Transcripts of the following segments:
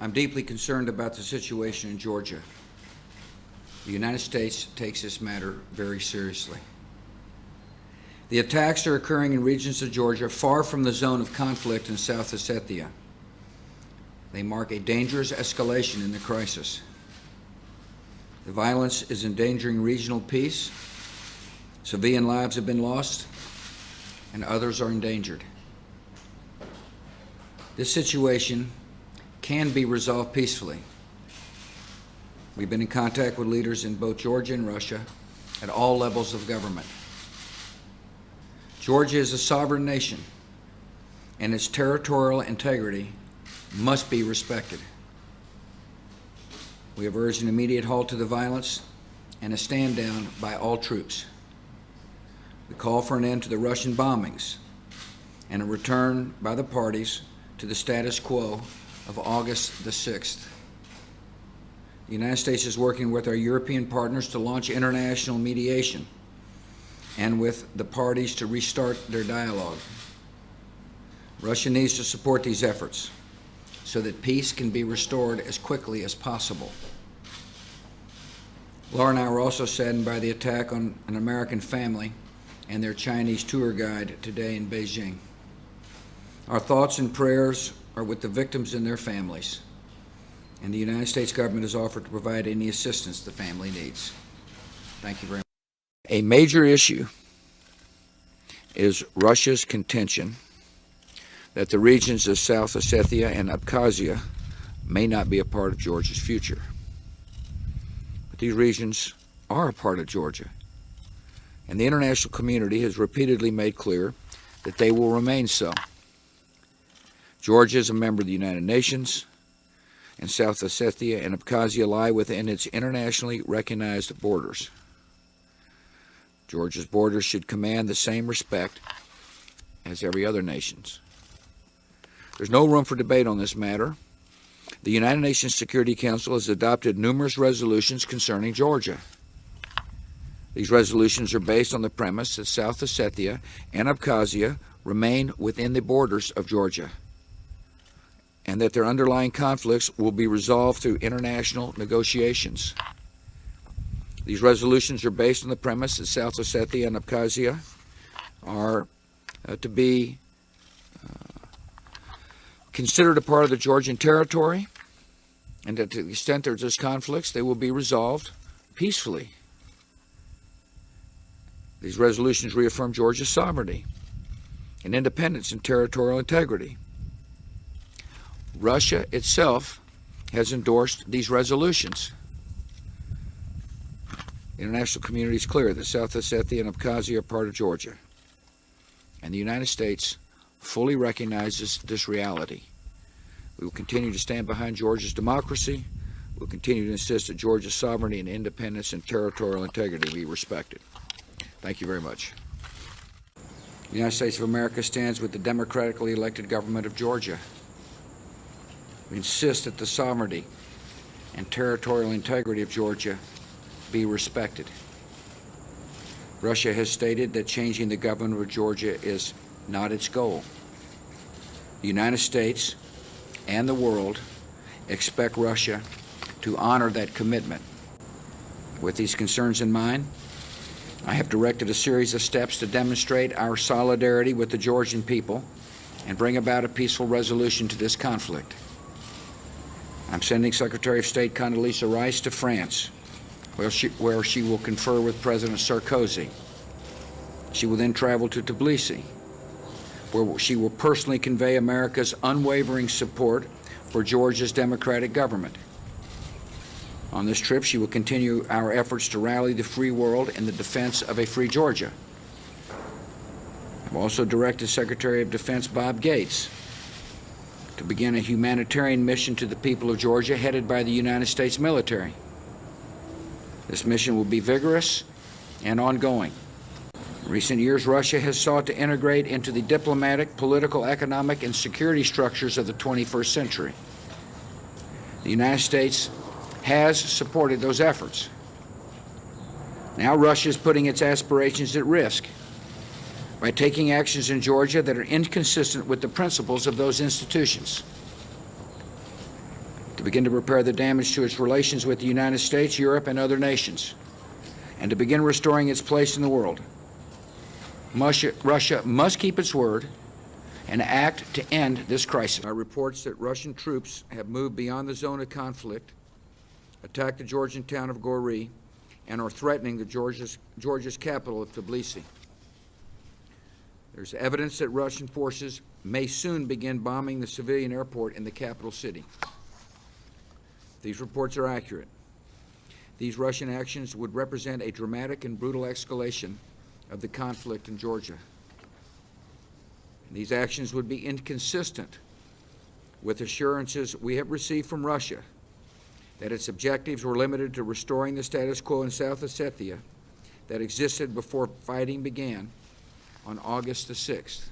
I'm deeply concerned about the situation in Georgia. The United States takes this matter very seriously. The attacks are occurring in regions of Georgia far from the zone of conflict in South Ossetia. They mark a dangerous escalation in the crisis. The violence is endangering regional peace. Civilian lives have been lost, and others are endangered. This situation can be resolved peacefully. We've been in contact with leaders in both Georgia and Russia at all levels of government. Georgia is a sovereign nation, and its territorial integrity must be respected. We have urged an immediate halt to the violence and a stand down by all troops. We call for an end to the Russian bombings and a return by the parties to the status quo of August the 6th. The United States is working with our European partners to launch international mediation and with the parties to restart their dialogue. Russia needs to support these efforts so that peace can be restored as quickly as possible. Laura and I were also saddened by the attack on an American family and their Chinese tour guide today in Beijing. Our thoughts and prayers are with the victims and their families, and the United States government has offered to provide any assistance the family needs. Thank you very much. A major issue is Russia's contention that the regions of South Ossetia and Abkhazia may not be a part of Georgia's future. But these regions are a part of Georgia, and the international community has repeatedly made clear that they will remain so. Georgia is a member of the United Nations, and South Ossetia and Abkhazia lie within its internationally recognized borders. Georgia's borders should command the same respect as every other nation's. There's no room for debate on this matter. The United Nations Security Council has adopted numerous resolutions concerning Georgia. These resolutions are based on the premise that South Ossetia and Abkhazia remain within the borders of Georgia, and that their underlying conflicts will be resolved through international negotiations. These resolutions are based on the premise that South Ossetia and Abkhazia are to be considered a part of the Georgian territory, and that to the extent there's conflicts, they will be resolved peacefully. These resolutions reaffirm Georgia's sovereignty and independence and territorial integrity. Russia itself has endorsed these resolutions. The international community is clear that South Ossetia and Abkhazia are part of Georgia, and the United States fully recognizes this reality. We will continue to stand behind Georgia's democracy. We will continue to insist that Georgia's sovereignty and independence and territorial integrity be respected. Thank you very much. The United States of America stands with the democratically elected government of Georgia. We insist that the sovereignty and territorial integrity of Georgia be respected. Russia has stated that changing the government of Georgia is not its goal. The United States and the world expect Russia to honor that commitment. With these concerns in mind, I have directed a series of steps to demonstrate our solidarity with the Georgian people and bring about a peaceful resolution to this conflict. I'm sending Secretary of State Condoleezza Rice to France, where she will confer with President Sarkozy. She will then travel to Tbilisi, where she will personally convey America's unwavering support for Georgia's democratic government. On this trip, she will continue our efforts to rally the free world in the defense of a free Georgia. I've also directed Secretary of Defense Bob Gates to begin a humanitarian mission to the people of Georgia headed by the United States military. This mission will be vigorous and ongoing. In recent years, Russia has sought to integrate into the diplomatic, political, economic, and security structures of the 21st century. The United States has supported those efforts. Now Russia is putting its aspirations at risk by taking actions in Georgia that are inconsistent with the principles of those institutions. to begin to repair the damage to its relations with the United States, Europe, and other nations, and to begin restoring its place in the world. Russia must keep its word and act to end this crisis. Our reports that Russian troops have moved beyond the zone of conflict, attacked the Georgian town of Gori, and are threatening Georgia's capital of Tbilisi. There's evidence that Russian forces may soon begin bombing the civilian airport in the capital city. These reports are accurate. These Russian actions would represent a dramatic and brutal escalation of the conflict in Georgia. And these actions would be inconsistent with assurances we have received from Russia that its objectives were limited to restoring the status quo in South Ossetia that existed before fighting began on August the 6th.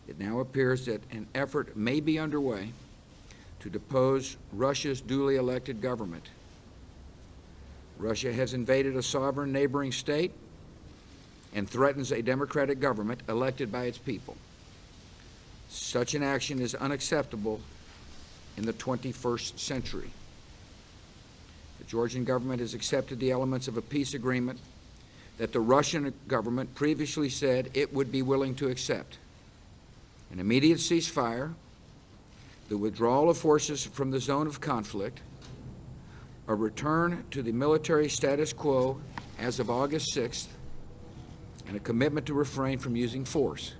It now appears that an effort may be underway to depose Russia's duly elected government. Russia has invaded a sovereign neighboring state and threatens a democratic government elected by its people. Such an action is unacceptable in the 21st century. The Georgian government has accepted the elements of a peace agreement that the Russian government previously said it would be willing to accept. An immediate ceasefire, the withdrawal of forces from the zone of conflict, a return to the military status quo as of August 6th, and a commitment to refrain from using force.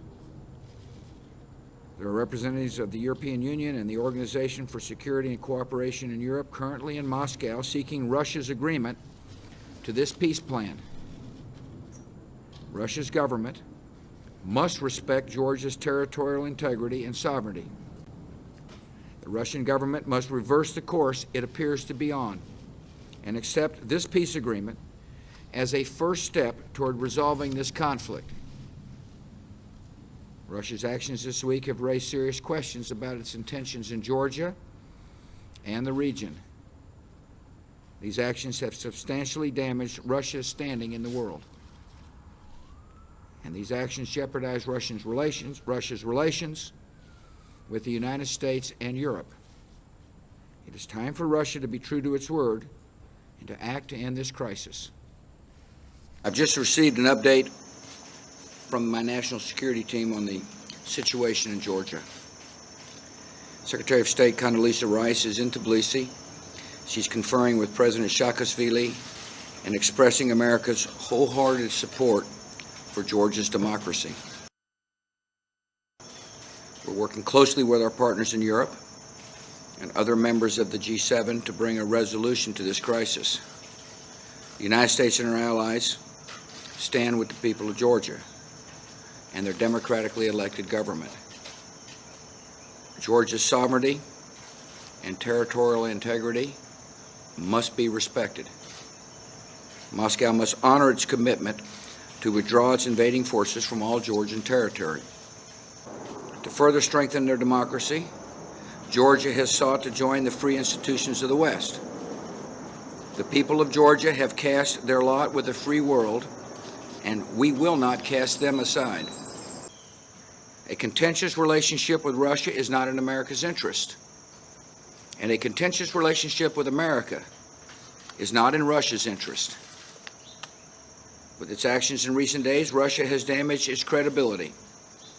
There are representatives of the European Union and the Organization for Security and Cooperation in Europe currently in Moscow seeking Russia's agreement to this peace plan. Russia's government must respect Georgia's territorial integrity and sovereignty. The Russian government must reverse the course it appears to be on and accept this peace agreement as a first step toward resolving this conflict. Russia's actions this week have raised serious questions about its intentions in Georgia and the region. These actions have substantially damaged Russia's standing in the world. And these actions jeopardize Russia's relations with the United States and Europe. It is time for Russia to be true to its word and to act to end this crisis. I've just received an update from my national security team on the situation in Georgia. Secretary of State Condoleezza Rice is in Tbilisi. She's conferring with President Saakashvili and expressing America's wholehearted support for Georgia's democracy. We're working closely with our partners in Europe and other members of the G7 to bring a resolution to this crisis. The United States and our allies stand with the people of Georgia and their democratically elected government. Georgia's sovereignty and territorial integrity must be respected. Moscow must honor its commitment to withdraw its invading forces from all Georgian territory. To further strengthen their democracy, Georgia has sought to join the free institutions of the West. The people of Georgia have cast their lot with the free world, and we will not cast them aside. A contentious relationship with Russia is not in America's interest, and a contentious relationship with America is not in Russia's interest. With its actions in recent days, Russia has damaged its credibility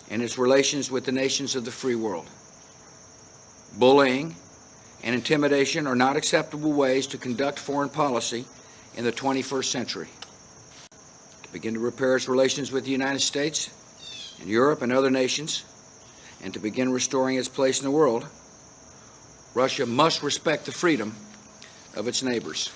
and its relations with the nations of the free world. Bullying and intimidation are not acceptable ways to conduct foreign policy in the 21st century. To begin to repair its relations with the United States and Europe and other nations, and to begin restoring its place in the world, Russia must respect the freedom of its neighbors.